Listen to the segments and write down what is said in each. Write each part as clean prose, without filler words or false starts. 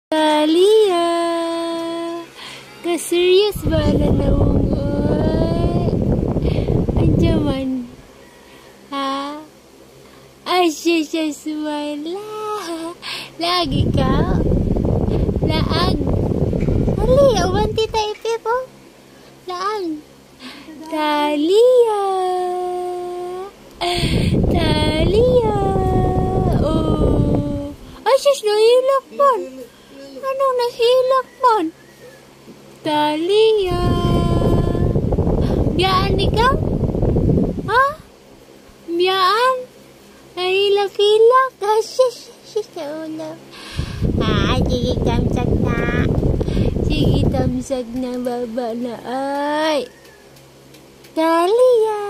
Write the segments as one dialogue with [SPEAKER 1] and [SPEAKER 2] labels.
[SPEAKER 1] Talia, ka-serious ba na naungoy? Anjaman, ha? Asya suwala. Lagi ka? Laag. Hali, awan tita ipi po. Laag. Talia. Talia. Oh. Ay, sis, nahilak man. Anong nahilak man? Talia. Biyaan ikaw? Ha? Biyaan? Nahilak-hilak. Ah, sis, kaulam. Ah, sige tamsak na. Sige tamsak na, baba na. Ay. Talia.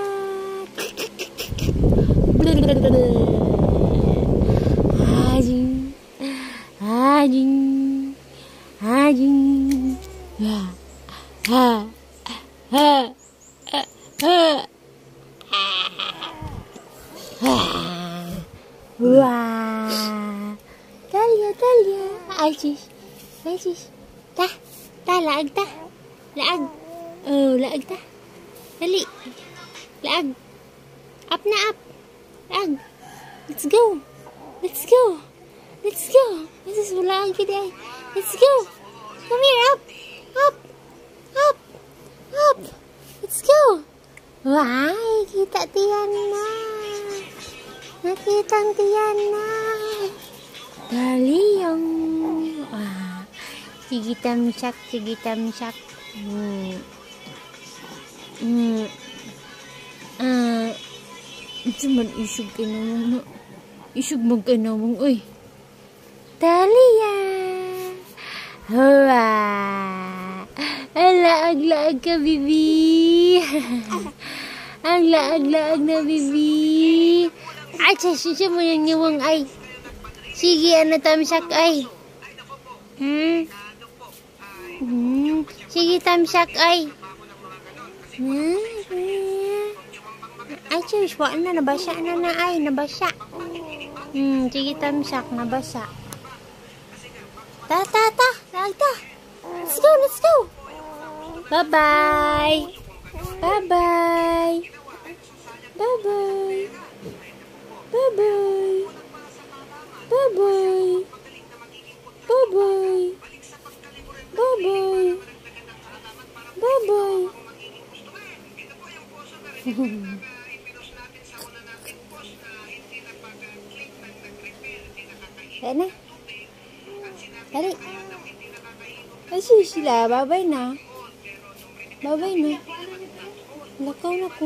[SPEAKER 1] Hajing. Hajing. Hajing. Ha. Ha. Ha. Ha. Ha. Wah. Talia. Ajis. Laag ta. Laag. Oh, laag ta. Dali. Laag. Up na up. Laag. Let's go. This is wala ang kiday. Let's go. Come here, up. Let's go. Why, kita tiyan na. Nakita ang tiyan na. Taliyang. Ah, sige tamsak. Cuman isog ka naman. Isog mo ka naman, uy. Talia. Hoa. Laag ka, bibi. Ang laag na, bibi. Ay, siya mo yung niwang ay. Sige, tamsak ay. Sige, tamsak ay. Ay, sus, wala na, nabasa na ay, nabasa. Sige, tamsak, nabasa. Ta. Let's go. Bye-bye. Kaya na. Dali. Kasi sila, babay na. Lakaw na ko.